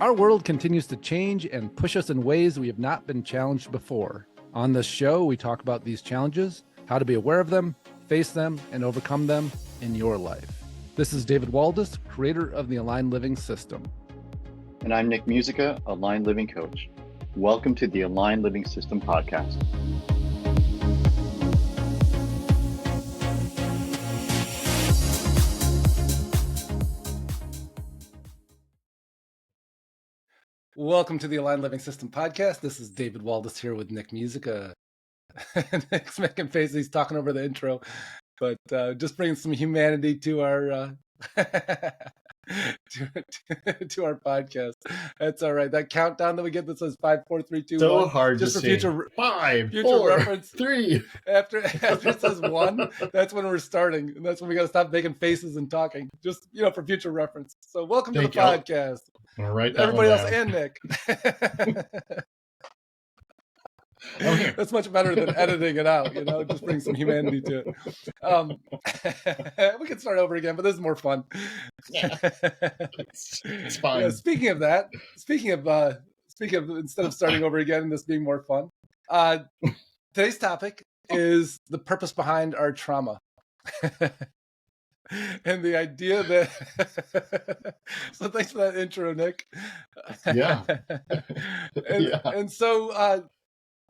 Our world continues to change and push us in ways we have not been challenged before. On this show, we talk about these challenges, how to be aware of them, face them, and overcome them in your life. This is David Waldas, creator of the Aligned Living System. And I'm Nick Musica, Aligned Living Coach. Welcome to the Aligned Living System podcast. Welcome to the Aligned Living System podcast. This is David Waldas here with Nick Musica. Nick's making faces, he's talking over the intro, but just bringing some humanity to our to our podcast. That's all right. That countdown that we get that says 5, 4, 3, 2, so 1. hard just to for see. future 5, future 4, reference. 3. After it says 1, that's when we're starting, and that's when we got to stop making faces and talking. Just for future reference. So welcome to the podcast. All right, everybody else and Nick. That's much better than editing it out, just bring some humanity to it. We can start over again, but this is more fun. It's fine. Yeah, speaking of instead of starting over again and this being more fun, today's topic is the purpose behind our trauma. And the idea that so thanks for that intro, Nick. Yeah. And so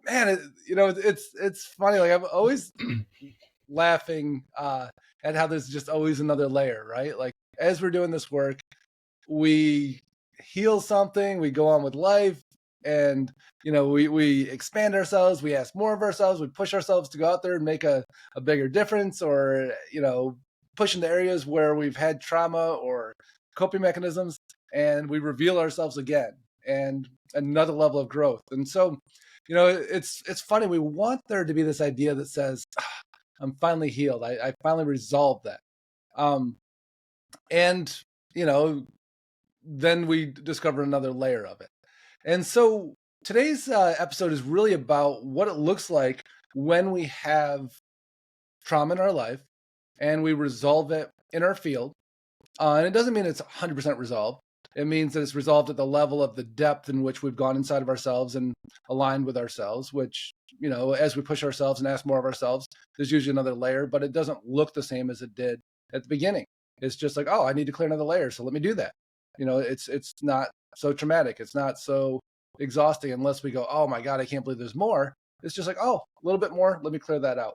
man, it's funny. Like I'm always laughing at how there's just always another layer, right? Like as we're doing this work, we heal something, we go on with life, and we expand ourselves, we ask more of ourselves, we push ourselves to go out there and make a bigger difference, or push into areas where we've had trauma or coping mechanisms, and we reveal ourselves again, and another level of growth. And so it's funny. We want there to be this idea that says, I'm finally healed. I finally resolved that. And then we discover another layer of it. And so today's episode is really about what it looks like when we have trauma in our life and we resolve it in our field. And it doesn't mean it's 100% resolved. It means that it's resolved at the level of the depth in which we've gone inside of ourselves and aligned with ourselves, which, as we push ourselves and ask more of ourselves, there's usually another layer, but it doesn't look the same as it did at the beginning. It's just like, oh, I need to clear another layer, so let me do that. It's not so traumatic. It's not so exhausting unless we go, oh my God, I can't believe there's more. It's just like, oh, a little bit more, let me clear that out.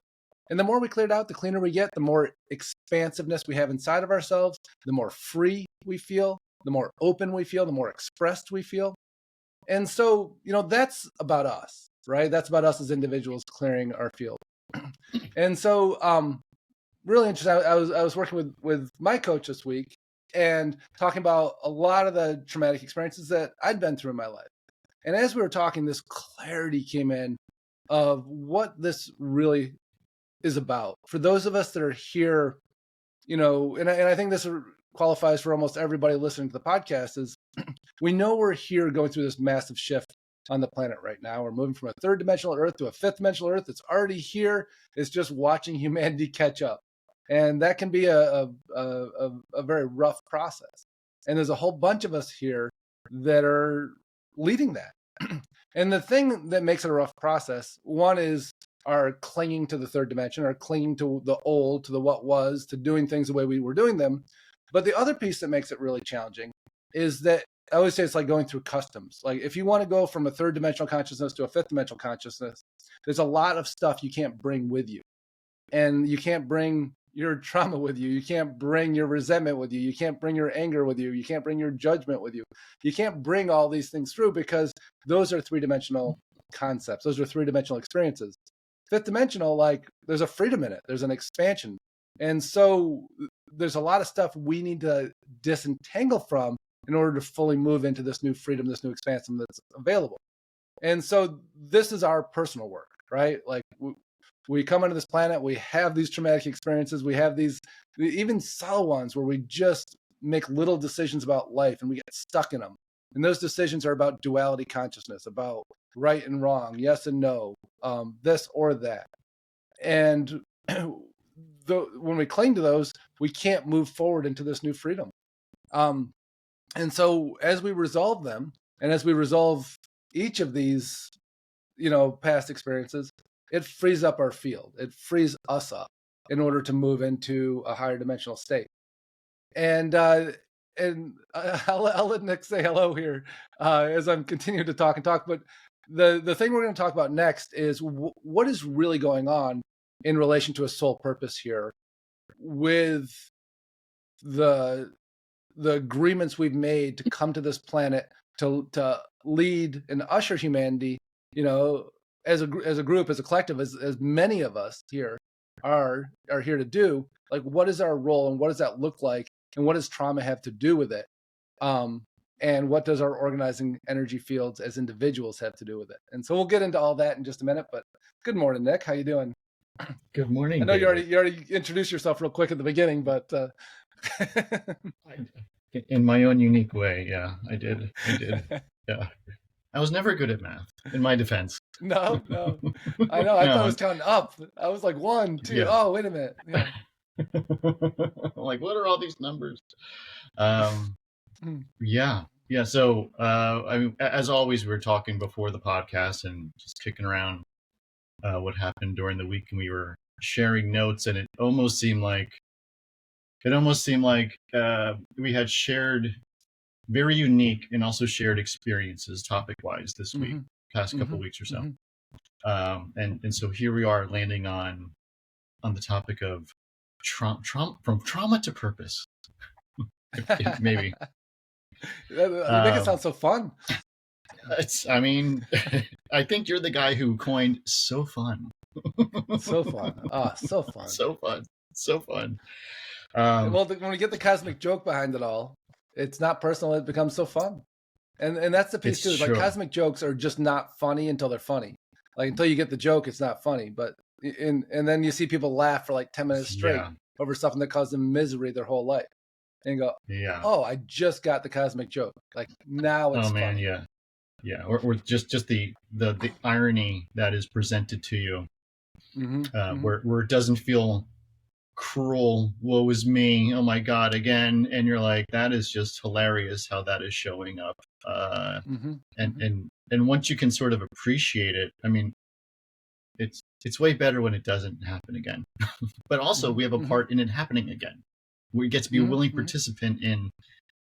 And the more we clear it out, the cleaner we get, the more expansiveness we have inside of ourselves, the more free we feel, the more open we feel, the more expressed we feel. And so, that's about us, right? That's about us as individuals clearing our field. And so, really interesting. I was working with my coach this week and talking about a lot of the traumatic experiences that I'd been through in my life. And as we were talking, this clarity came in of what this really is about. For those of us that are here, and I think this qualifies for almost everybody listening to the podcast, is we know we're here going through this massive shift on the planet right now. We're moving from a third dimensional Earth to a fifth dimensional Earth. It's already here. It's just watching humanity catch up. And that can be a very rough process. And there's a whole bunch of us here that are leading that. And the thing that makes it a rough process, one is our clinging to the third dimension, our clinging to the old, to the what was, to doing things the way we were doing them. But the other piece that makes it really challenging is that I always say it's like going through customs. Like if you want to go from a third dimensional consciousness to a fifth dimensional consciousness, there's a lot of stuff you can't bring with you. And you can't bring your trauma with you. You can't bring your resentment with you. You can't bring your anger with you. You can't bring your judgment with you. You can't bring all these things through because those are three-dimensional concepts. Those are three-dimensional experiences. Fifth dimensional, like there's a freedom in it. There's an expansion. And so there's a lot of stuff we need to disentangle from in order to fully move into this new freedom, this new expansion that's available. And so this is our personal work, right? Like we come onto this planet, we have these traumatic experiences, we have these even subtle ones where we just make little decisions about life and we get stuck in them. And those decisions are about duality consciousness, about right and wrong, yes and no, this or that. And when we cling to those, we can't move forward into this new freedom. And so as we resolve them, and as we resolve each of these, past experiences, it frees up our field. It frees us up in order to move into a higher dimensional state. And I'll let Nick say hello here as I'm continuing to talk. But the thing we're going to talk about next is what is really going on in relation to a soul purpose here with the agreements we've made to come to this planet to lead and usher humanity, as a group, as a collective, as many of us here are here to do. Like, what is our role, and what does that look like, and what does trauma have to do with it? And what does our organizing energy fields as individuals have to do with it? And so we'll get into all that in just a minute. But good morning, Nick. How you doing? Good morning. I know David. you already introduced yourself real quick at the beginning, but In my own unique way, yeah, I did. Yeah, I was never good at math. In my defense. No. I know. I thought I was counting up. I was like 1, 2. Yeah. Oh, wait a minute. Yeah. Like, what are all these numbers? Yeah. So, I mean, as always, we were talking before the podcast and just kicking around what happened during the week, and we were sharing notes, and it almost seemed like we had shared very unique and also shared experiences topic-wise this week, past couple weeks or so. And so here we are landing on the topic of from trauma to purpose. Maybe. You make it sound so fun. I mean, I think you're the guy who coined so fun. So fun. So fun. So fun. Well, when we get the cosmic joke behind it all, it's not personal. It becomes so fun. And that's the piece too. Like, cosmic jokes are just not funny until they're funny. Like, until you get the joke, it's not funny. But and then you see people laugh for like 10 minutes straight over something that caused them misery their whole life. And you go, oh, I just got the cosmic joke. Like, now it's man, funny. Yeah. Or just the irony that is presented to you, where it doesn't feel cruel, woe is me, oh my god, again, and you're like, that is just hilarious how that is showing up. And once you can sort of appreciate it, I mean, it's way better when it doesn't happen again. But also we have a part in it happening again. We get to be a willing participant in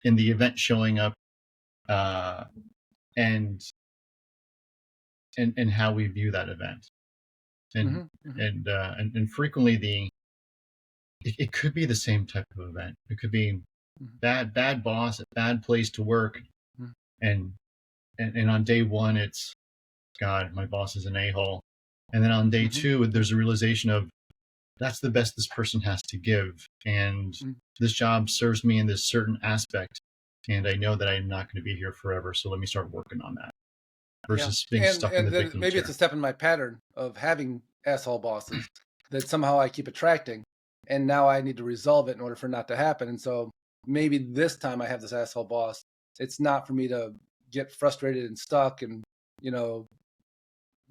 the event showing up, and how we view that event. And frequently it could be the same type of event. It could be bad boss, a bad place to work, and on day one it's, God, my boss is an a-hole, and then on day two there's a realization of, that's the best this person has to give, and this job serves me in this certain aspect, and I know that I'm not going to be here forever, so let me start working on that. Versus being stuck in the victim maybe chair. It's a step in my pattern of having asshole bosses that somehow I keep attracting, and now I need to resolve it in order for it not to happen. And so maybe this time I have this asshole boss, it's not for me to get frustrated and stuck and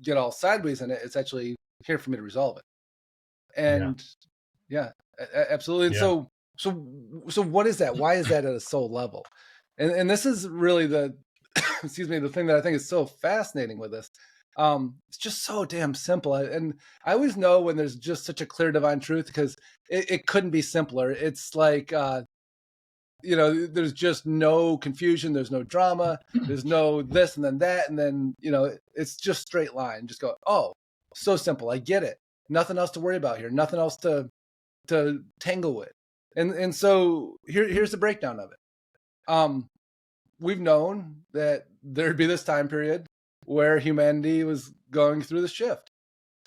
get all sideways in it. It's actually here for me to resolve it. And absolutely. And so what is that? Why is that at a soul level? And this is really the the thing that I think is so fascinating with this. It's just so damn simple. And I always know when there's just such a clear divine truth, because it couldn't be simpler. It's like, there's just no confusion. There's no drama. There's no this and then that. And then, it's just straight line. Just go, oh, so simple. I get it. Nothing else to worry about here. Nothing else to tangle with. And so here's the breakdown of it. We've known that there'd be this time period where humanity was going through the shift,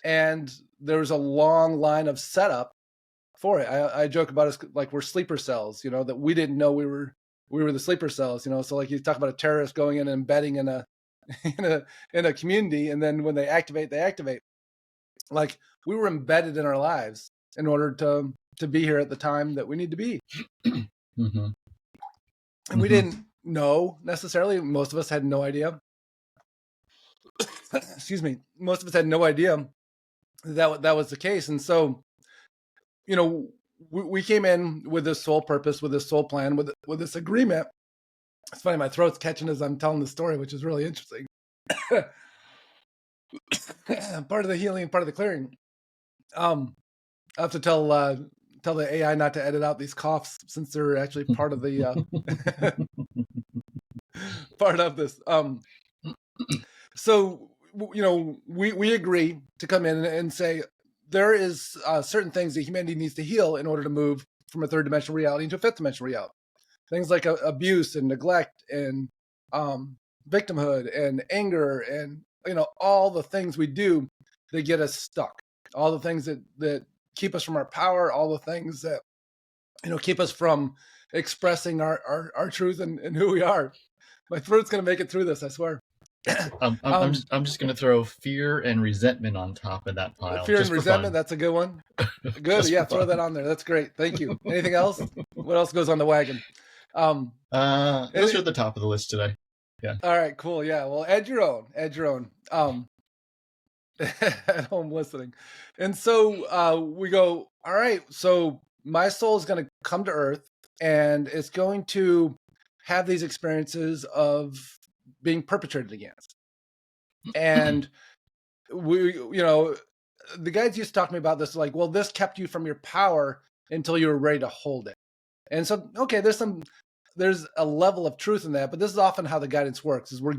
and there was a long line of setup for it. I joke about it like we're sleeper cells, that we didn't know we were the sleeper cells, So like you talk about a terrorist going in and embedding in a community, and then when they activate. Like, we were embedded in our lives in order to be here at the time that we need to be. And we didn't know necessarily. Most of us had no idea. Excuse me. Most of us had no idea that was the case. And so, we came in with this soul purpose, with this soul plan, with this agreement It's funny, my throat's catching as I'm telling the story, which is really interesting. Part of the healing, part of the clearing. I have to tell the AI not to edit out these coughs, since they're actually part of the part of this. So we agree to come in and say there is certain things that humanity needs to heal in order to move from a third dimensional reality into a fifth dimensional reality. Things like abuse and neglect and victimhood and anger and all the things we do that get us stuck, all the things that keep us from our power, all the things that keep us from expressing our truth and who we are. My throat's gonna make it through this, I swear. I'm just going to throw fear and resentment on top of that pile. Fear and resentment, that's a good one. Good, yeah, throw that on there. That's great. Thank you. Anything else? What else goes on the wagon? Those are at the top of the list today. Yeah. All right, cool. Yeah, well, add your own. At home listening. And so we go, all right, so my soul is going to come to earth and it's going to have these experiences of being perpetrated against. And the guys used to talk to me about this, like, well, this kept you from your power until you were ready to hold it. And so, okay, there's a level of truth in that, but this is often how the guidance works, is we're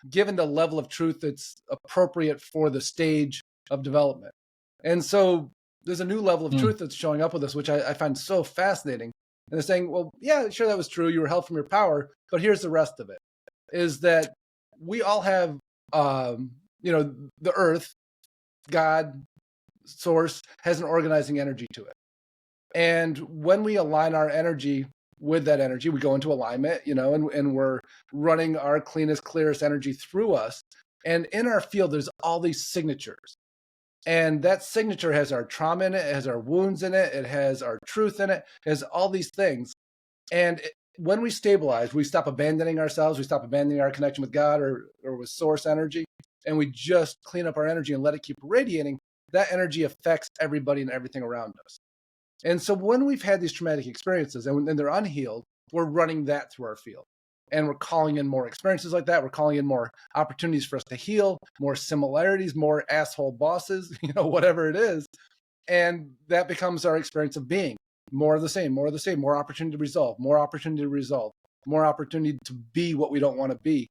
given the level of truth that's appropriate for the stage of development. And so there's a new level of truth that's showing up with us, which I find so fascinating. And they're saying, well, yeah, sure, that was true. You were held from your power, but here's the rest of it, is that we all have, the earth, God, source, has an organizing energy to it. And when we align our energy with that energy, we go into alignment, and we're running our cleanest, clearest energy through us. And in our field, there's all these signatures. And that signature has our trauma in it, it has our wounds in it, it has our truth in it, it has all these things. And when we stabilize, we stop abandoning ourselves, we stop abandoning our connection with God or with source energy, and we just clean up our energy and let it keep radiating. That energy affects everybody and everything around us. And so when we've had these traumatic experiences and they're unhealed, we're running that through our field. And we're calling in more experiences like that. We're calling in more opportunities for us to heal, more similarities, more asshole bosses, whatever it is. And that becomes our experience of being. More of the same, more of the same, more opportunity to resolve, more opportunity to resolve, more opportunity to be what we don't want to be.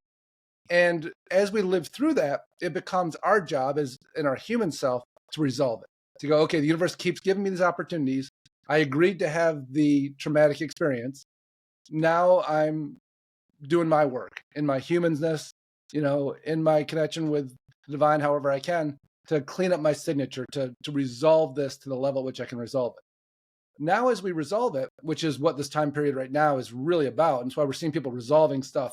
And as we live through that, it becomes our job as in our human self to resolve it. To go, okay, the universe keeps giving me these opportunities. I agreed to have the traumatic experience. Now I'm doing my work in my humanness, in my connection with the divine, however I can, to clean up my signature, to resolve this to the level at which I can resolve it. Now, as we resolve it, which is what this time period right now is really about, and that's why we're seeing people resolving stuff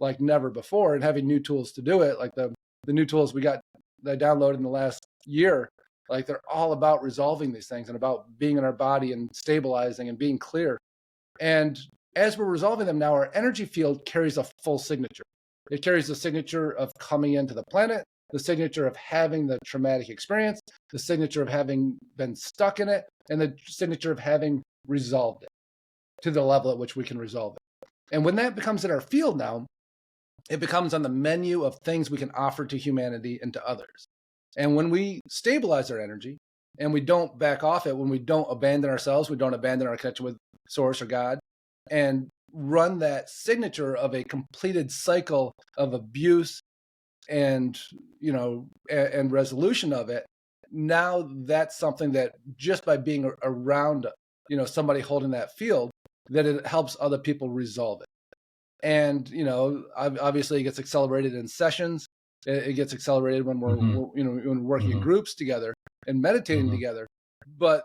like never before and having new tools to do it, like the new tools we got that I downloaded in the last year. Like, they're all about resolving these things and about being in our body and stabilizing and being clear. And as we're resolving them now, our energy field carries a full signature. It carries the signature of coming into the planet, the signature of having the traumatic experience, the signature of having been stuck in it, and the signature of having resolved it to the level at which we can resolve it. And when that becomes in our field now, it becomes on the menu of things we can offer to humanity and to others. And when we stabilize our energy and we don't back off it, when we don't abandon ourselves, we don't abandon our connection with source or God, and run that signature of a completed cycle of abuse and and resolution of it, now that's something that just by being around somebody holding that field, that it helps other people resolve it. And obviously it gets accelerated in sessions. It gets accelerated when we're when we're working in groups together and meditating together. But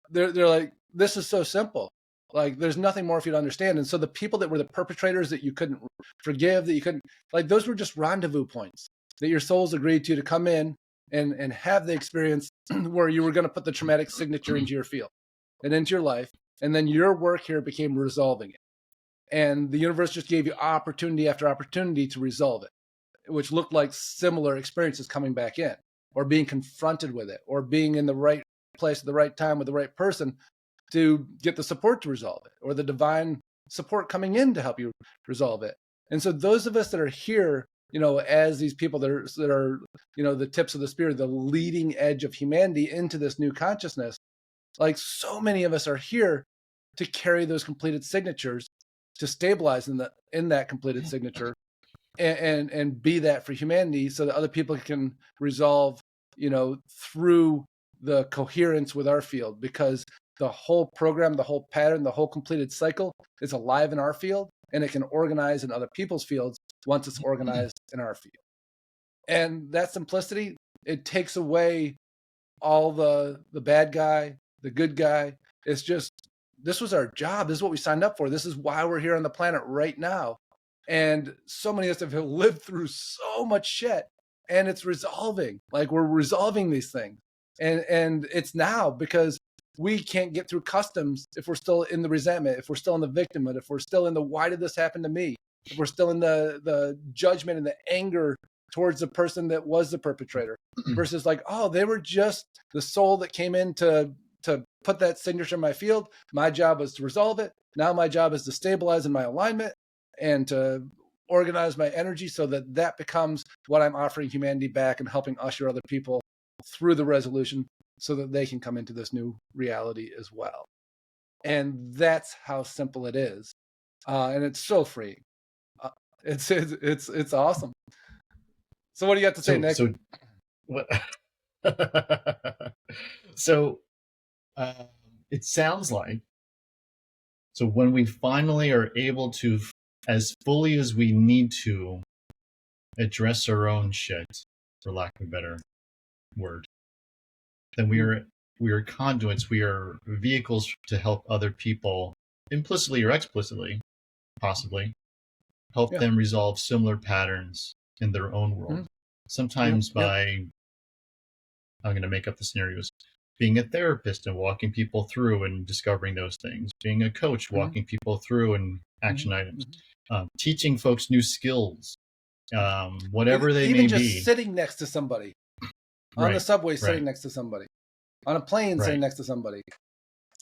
they're like, this is so simple. Like, there's nothing more for you to understand. And so the people that were the perpetrators that you couldn't forgive, that you couldn't, like, those were just rendezvous points that your souls agreed to come in and have the experience where you were going to put the traumatic signature into your field and into your life. And then your work here became resolving it. And the universe just gave you opportunity after opportunity to resolve it, which looked like similar experiences coming back in, or being confronted with it, or being in the right place at the right time with the right person to get the support to resolve it, or the divine support coming in to help you resolve it. And so those of us that are here, as these people that are, the tips of the spear, the leading edge of humanity into this new consciousness, like so many of us are here to carry those completed signatures, to stabilize in that completed signature, and be that for humanity, so that other people can resolve, through the coherence with our field, because the whole program, the whole pattern, the whole completed cycle is alive in our field, and it can organize in other people's fields once it's organized in our field. And that simplicity, it takes away all the bad guy, the good guy. It's just, this was our job. This is what we signed up for. This is why we're here on the planet right now. And so many of us have lived through so much shit, and it's resolving. Like, we're resolving these things. And it's now, because we can't get through customs if we're still in the resentment, if we're still in the victimhood, if we're still in the why did this happen to me, if we're still in the judgment and the anger towards the person that was the perpetrator, versus like, oh, they were just the soul that came in to put that signature in my field. My job was to resolve it. Now my job is to stabilize in my alignment and to organize my energy so that becomes what I'm offering humanity back, and helping usher other people through the resolution so that they can come into this new reality as well. And that's how simple it is. And it's so freeing. It's awesome. So what do you have to say, Nick? So what? So it sounds like, so when we finally are able to, as fully as we need to, address our own shit, for lack of a better word, then we are conduits, we are vehicles to help other people, implicitly or explicitly, possibly, help them resolve similar patterns in their own world. Sometimes by, I'm going to make up the scenarios, being a therapist and walking people through and discovering those things, being a coach, walking people through and action items, teaching folks new skills, whatever they may be. Even just sitting next to somebody. On the subway, sitting next to somebody. On a plane, sitting next to somebody.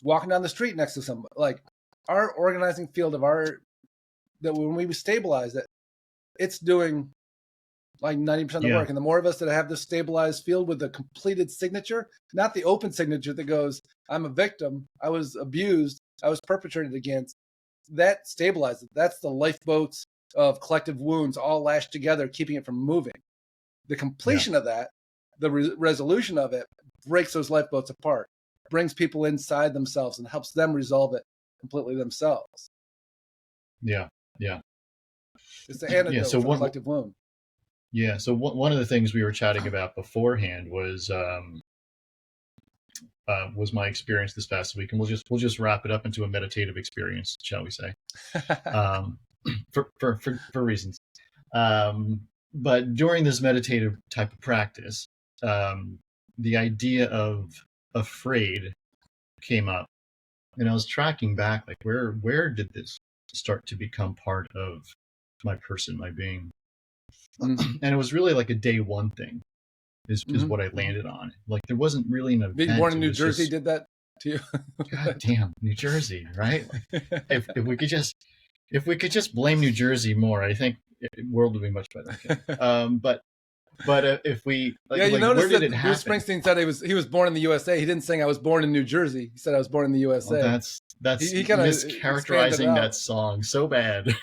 Walking down the street next to somebody. Like, our organizing field of that when we stabilize it, it's doing like 90% of the work. And the more of us that have this stabilized field with a completed signature, not the open signature that goes, I'm a victim, I was abused, I was perpetrated against, that stabilizes. That's the lifeboats of collective wounds all lashed together, keeping it from moving. The completion of that, the resolution of it, breaks those lifeboats apart, brings people inside themselves, and helps them resolve it completely themselves. Yeah. It's the antidote for the collective wound. Yeah. So one of the things we were chatting about beforehand was my experience this past week, and we'll just wrap it up into a meditative experience, shall we say? For reasons. But during this meditative type of practice, the idea of afraid came up, and I was tracking back, like, where did this start to become part of my person, my being? And it was really like a day one thing is what I landed on. Like, there wasn't really an event. Being born in New Jersey did that to you? God damn, New Jersey, right? Like, if we could just blame New Jersey more, I think the world would be much better. But if we, like, you noticed where did that it happen? Bruce Springsteen said he was born in the USA. He didn't say I was born in New Jersey. He said I was born in the USA. Well, that's he mischaracterizing that song so bad.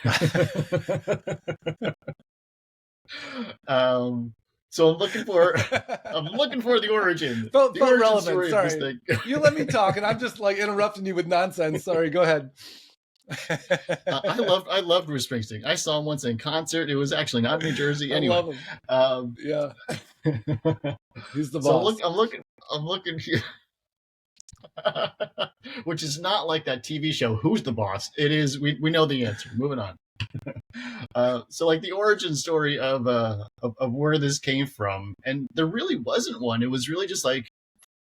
So I'm looking for the origin. Felt relevant. Sorry, you let me talk, and I'm just like interrupting you with nonsense. Sorry, go ahead. I loved Bruce Springsteen. I saw him once in concert. It was actually not New Jersey. Anyway, I love him. Yeah, he's the boss. So I'm looking here, which is not like that TV show. Who's the boss? It is. We know the answer. Moving on. So, like, the origin story of where this came from, and there really wasn't one. It was really just like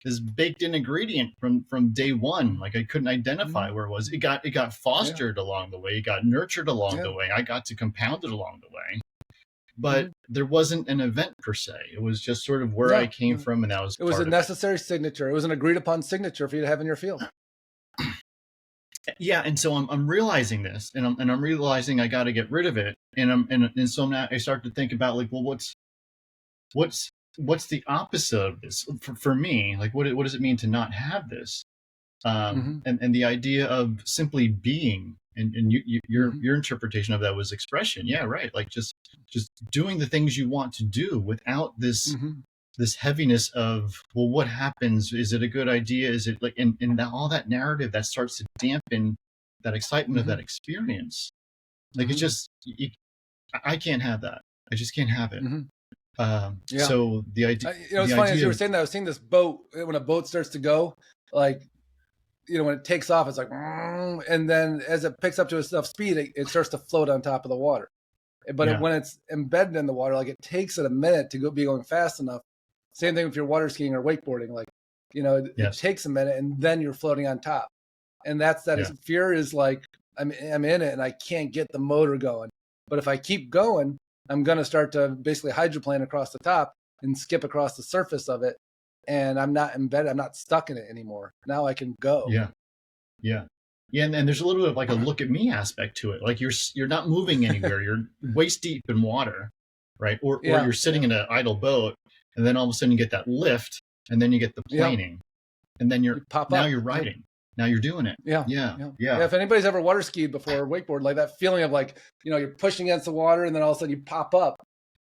this baked in ingredient from day one. Like, I couldn't identify where it was. It got fostered along the way. It got nurtured along the way. I got to compound it along the way. But there wasn't an event per se. It was just sort of where I came from, and that was. It was a necessary signature. It was an agreed upon signature for you to have in your field. Yeah, and so I'm realizing this, and I'm realizing I got to get rid of it, and so now I start to think about like, well, what's the opposite of this for me? Like, what does it mean to not have this? And the idea of simply being, and your interpretation of that was expression. Yeah, right. Like just doing the things you want to do without this this heaviness of, well, what happens? Is it a good idea? Is it like, and all that narrative that starts to dampen that excitement of that experience. Like it's just, I can't have that. I just can't have it. So the idea, it's funny as you were saying that, I was seeing this boat, when a boat starts to go, like, when it takes off, it's like, and then as it picks up to enough speed, it starts to float on top of the water. But when it's embedded in the water, like it takes it a minute to be going fast enough. Same thing if you're water skiing or wakeboarding, like, it takes a minute and then you're floating on top. And that's fear is like, I'm in it and I can't get the motor going. But if I keep going, I'm going to start to basically hydroplane across the top and skip across the surface of it. And I'm not embedded. I'm not stuck in it anymore. Now I can go. Yeah. And there's a little bit of like a look at me aspect to it. Like you're not moving anywhere. You're waist deep in water, right? Or you're sitting in an idle boat, and then all of a sudden you get that lift, and then you get the planing, and then you're riding. Now you're doing it. Yeah. If anybody's ever water skied before or wakeboard, like that feeling of like, you're pushing against the water, and then all of a sudden you pop up,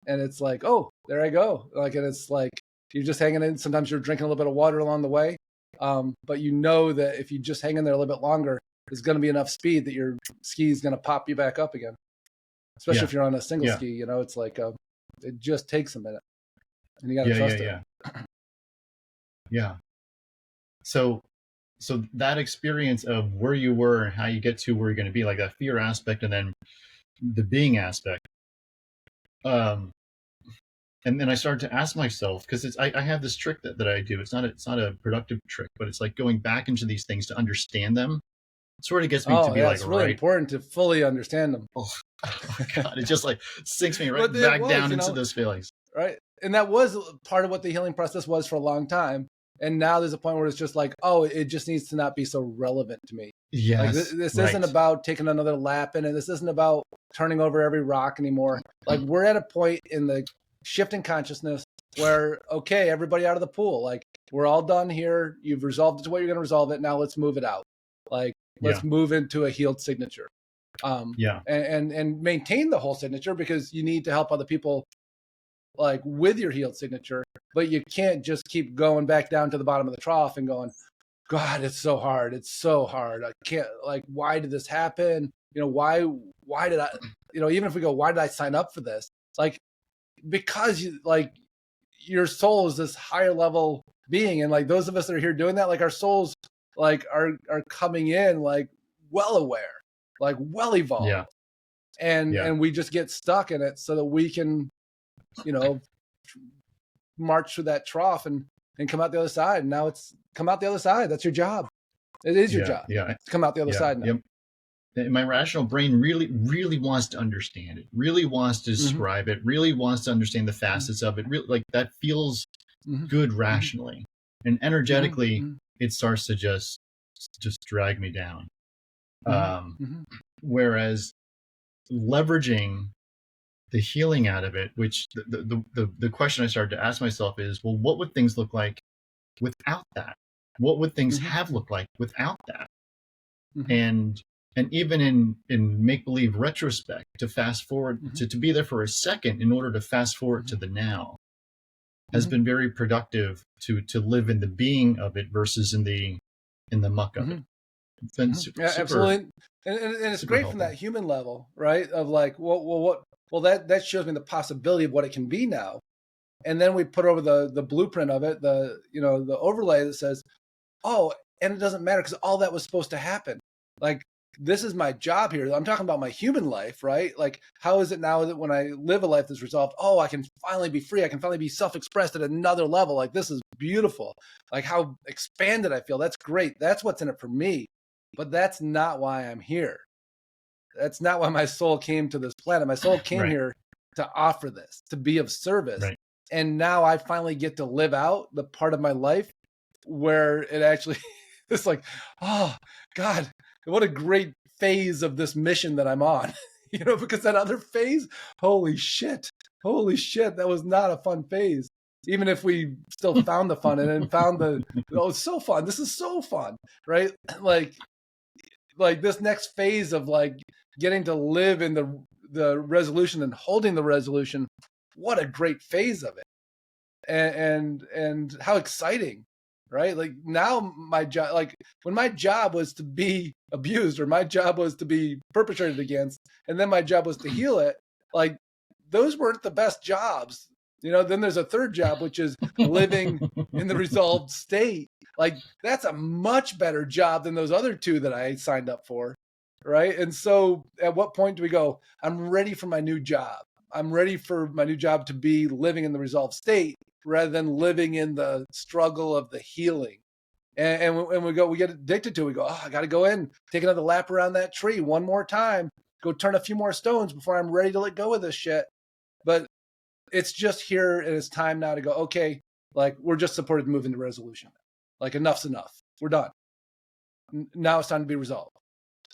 and it's like, oh, there I go. Like, and it's like you're just hanging in. Sometimes you're drinking a little bit of water along the way. But you know that if you just hang in there a little bit longer, there's going to be enough speed that your ski is going to pop you back up again. Especially if you're on a single ski, it's like it just takes a minute, and you got to trust it. Yeah. So that experience of where you were and how you get to where you're going to be, like that fear aspect, and then the being aspect. And then I started to ask myself, because I have this trick that I do. It's not a productive trick, but it's like going back into these things to understand them. It sort of gets me to be like, it's really important to fully understand them. Oh my God, it just like sinks me right back down into those feelings. Right, and that was part of what the healing process was for a long time. And now there's a point where it's just like, oh, it just needs to not be so relevant to me. Yes, like this isn't about taking another lap in it. This isn't about turning over every rock anymore. Like we're at a point in the shift in consciousness where, okay, everybody out of the pool. Like we're all done here. You've resolved it to what you're going to resolve it. Now let's move it out. Like let's move into a healed signature. And maintain the whole signature, because you need to help other people like with your healed signature, but you can't just keep going back down to the bottom of the trough and going, God, it's so hard. It's so hard. I can't, like, why did this happen? Why did I, even if we go, why did I sign up for this? Like, because your soul is this higher level being. And like those of us that are here doing that, like our souls like are coming in like well aware, like well evolved. And we just get stuck in it so that we can, march through that trough and come out the other side. And now it's come out the other side. That's your job. It is your job. To come out the other side now. My rational brain really, really wants to understand it, really wants to describe it, really wants to understand the facets of it. Really, like that feels good rationally, and energetically, it starts to just drag me down. Whereas leveraging the healing out of it, which the question I started to ask myself is, well, what would things look like without that? What would things have looked like without that? And even in make-believe retrospect, to fast forward, to be there for a second in order to fast forward to the now has been very productive to live in the being of it versus in the muck of it. It's been super, absolutely. And it's great helpful from that human level, right? Of like, well, that shows me the possibility of what it can be now. And then we put over the blueprint of it, the overlay that says, oh, and it doesn't matter because all that was supposed to happen. Like, this is my job here. I'm talking about my human life, right? Like, how is it now that when I live a life that's resolved, oh, I can finally be free. I can finally be self-expressed at another level. Like, this is beautiful. Like, how expanded I feel. That's great. That's what's in it for me. But that's not why I'm here. That's not why my soul came to this planet. My soul came here to offer this, to be of service. And now I finally get to live out the part of my life where it actually It's like, oh God, what a great phase of this mission that I'm on. Because that other phase, holy shit, that was not a fun phase. Even if we still found the fun and then found it's so fun. This is so fun, right? Like this next phase of like getting to live in the resolution and holding the resolution. What a great phase of it. And how exciting, right? Like now my job, like when my job was to be abused or my job was to be perpetrated against, and then my job was to heal it, like those weren't the best jobs. Then there's a third job, which is living in the resolved state. Like that's a much better job than those other two that I signed up for, right? And so at what point do we go, I'm ready for my new job? I'm ready for my new job to be living in the resolved state rather than living in the struggle of the healing. And we get addicted to it. We go, oh, I got to go in, take another lap around that tree one more time, go turn a few more stones before I'm ready to let go of this shit. But it's just here and it's time now to go, okay, like we're just supported to move into resolution. Like enough's enough. We're done. Now it's time to be resolved.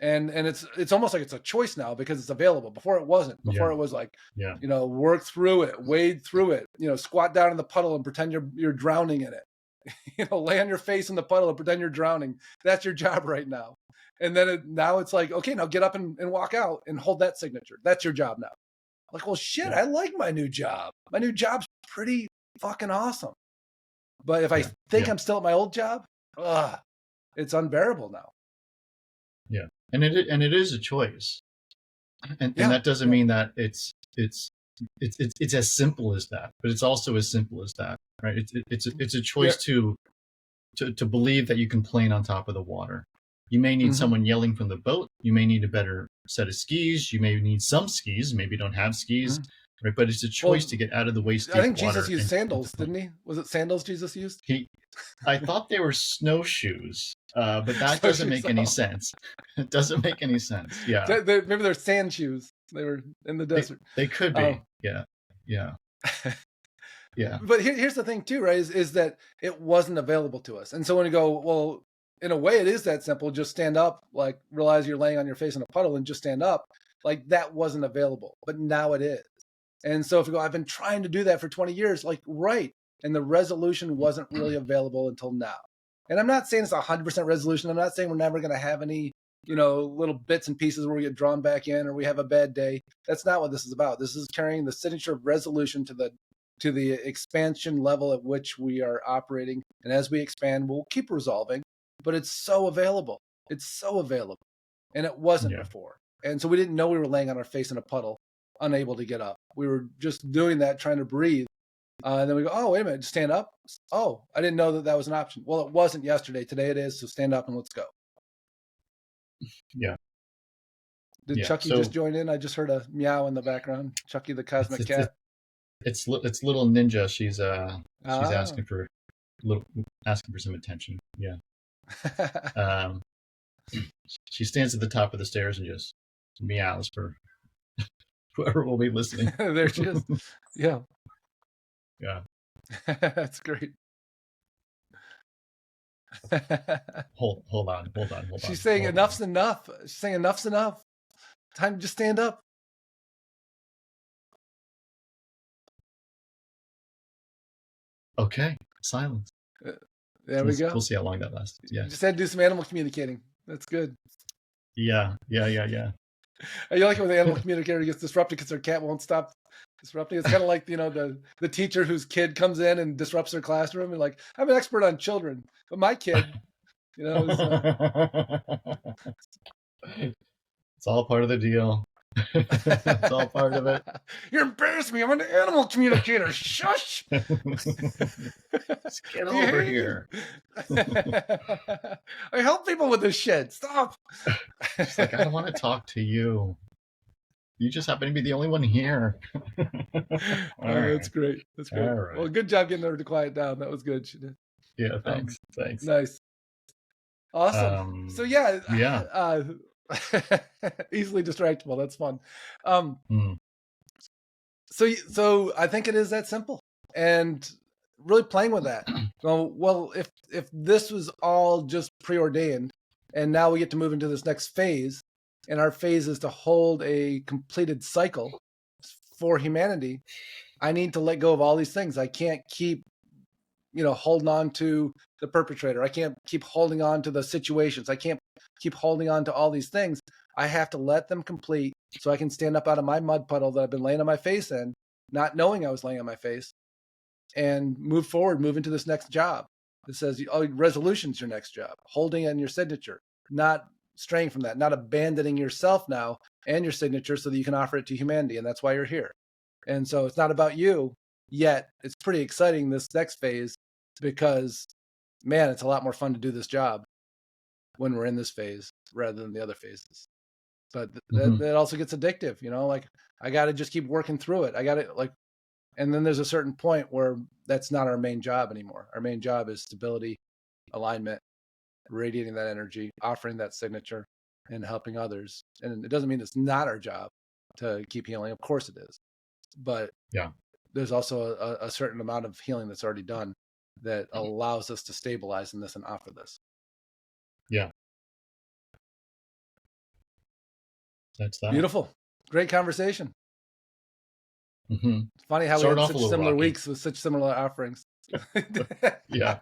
And it's almost like it's a choice now because it's available. Before it wasn't. Before it was like, work through it, wade through it, squat down in the puddle and pretend you're drowning in it. Lay on your face in the puddle and pretend you're drowning. That's your job right now. And then now it's like, okay, now get up and walk out and hold that signature. That's your job now. Like, well, shit, I like my new job. My new job's pretty fucking awesome. But if I think I'm still at my old job, it's unbearable now. Yeah. And it is a choice. And that doesn't mean that it's as simple as that, but it's also as simple as that, right? It's a choice to believe that you can plane on top of the water. You may need someone yelling from the boat. You may need a better set of skis. You may need some skis. Maybe you don't have skis, right? But it's a choice to get out of the waist deep water. I think Jesus used sandals, didn't he? Was it sandals Jesus used? I thought they were snowshoes, but that doesn't make any sense. It doesn't make any sense. Yeah. Maybe they're sand shoes. They were in the desert. They could be. Yeah. Yeah. But here's the thing too, right? Is that it wasn't available to us. And so when you go, well, in a way it is that simple. Just stand up, like realize you're laying on your face in a puddle and just stand up. Like that wasn't available, but now it is. And so if you go, I've been trying to do that for 20 years, like, right. And the resolution wasn't really available until now. And I'm not saying it's 100% resolution. I'm not saying we're never going to have any, little bits and pieces where we get drawn back in or we have a bad day. That's not what this is about. This is carrying the signature of resolution to the expansion level at which we are operating. And as we expand, we'll keep resolving, but it's so available. It's so available. And it wasn't before. And so we didn't know we were laying on our face in a puddle, unable to get up. We were just doing that, trying to breathe. And then we go, oh, wait a minute, stand up. Oh, I didn't know that was an option. Well, it wasn't yesterday. Today it is. So stand up and let's go. Yeah. Did Chucky just join in? I just heard a meow in the background. Chucky the cosmic cat. It's little Ninja. She's asking for some attention. Yeah. She stands at the top of the stairs and just meows for whoever will be listening. There she is. Yeah. Yeah. That's great. Hold on. She's saying enough's enough. She's saying enough's enough. Time to just stand up. Okay. Silence. There we go. We'll see how long that lasts. Yeah. You just had to do some animal communicating. That's good. Yeah. You like it when the animal communicator gets disrupted because their cat won't stop disrupting. It's kind of like, the teacher whose kid comes in and disrupts their classroom and like, I'm an expert on children, but my kid, it's all part of the deal. It's all part of it. You're embarrassing me. I'm an animal communicator. Shush. Just get over here. I help people with this shit. Stop. She's like, I don't want to talk to you. You just happen to be the only one here. That's great. That's great. Right. Well, good job getting her to quiet down. That was good. She did. Yeah, thanks. Nice. Awesome. So easily distractible. That's fun. So I think it is that simple. And really playing with that. Well, if this was all just preordained, and now we get to move into this next phase, and our phase is to hold a completed cycle for humanity, I need to let go of all these things. I can't keep, holding on to the perpetrator. I can't keep holding on to the situations. I can't keep holding on to all these things. I have to let them complete so I can stand up out of my mud puddle that I've been laying on my face in, not knowing I was laying on my face, and move forward, move into this next job. It says, resolution's your next job, holding in your signature, not straying from that, not abandoning yourself now and your signature so that you can offer it to humanity. And that's why you're here. And so it's not about you yet. It's pretty exciting, this next phase, because, man, it's a lot more fun to do this job when we're in this phase rather than the other phases. But that also gets addictive, like I got to just keep working through it. I got to and then there's a certain point where that's not our main job anymore. Our main job is stability, alignment, radiating that energy, offering that signature, and helping others. And it doesn't mean it's not our job to keep healing. Of course it is. But there's also a certain amount of healing that's already done that allows us to stabilize in this and offer this. Yeah. That's that. Beautiful. Great conversation. It's funny how we had such similar weeks with such similar offerings. Yeah.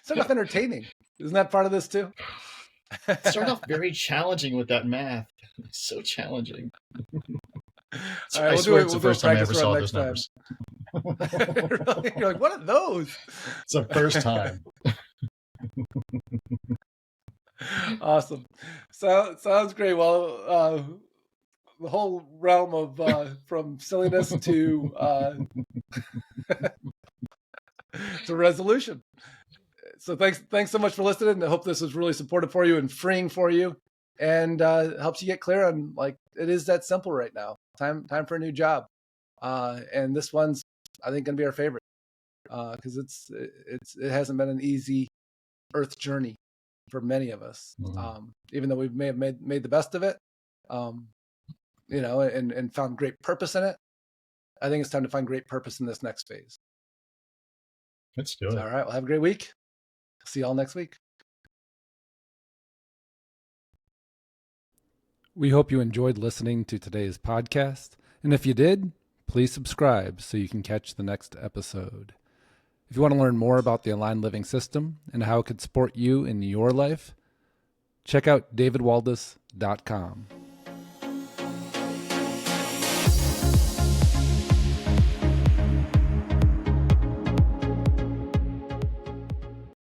Sort of entertaining. Isn't that part of this too? Started off very challenging with that math. It's so challenging. All right, I swear it's the first time I ever saw those numbers. Really? You're like, what are those? It's the first time. Awesome. So sounds great. Well, the whole realm of from silliness to to resolution. So thanks so much for listening. I hope this was really supportive for you and freeing for you, and helps you get clear on, like, it is that simple right now. Time for a new job, and this one's, I think, going to be our favorite because it hasn't been an easy earth journey for many of us. Even though we may have made the best of it, and found great purpose in it. I think it's time to find great purpose in this next phase. Let's do it. All right. Well, have a great week. See you all next week. We hope you enjoyed listening to today's podcast. And if you did, please subscribe so you can catch the next episode. If you want to learn more about the Aligned Living System and how it could support you in your life, check out davidwaldas.com.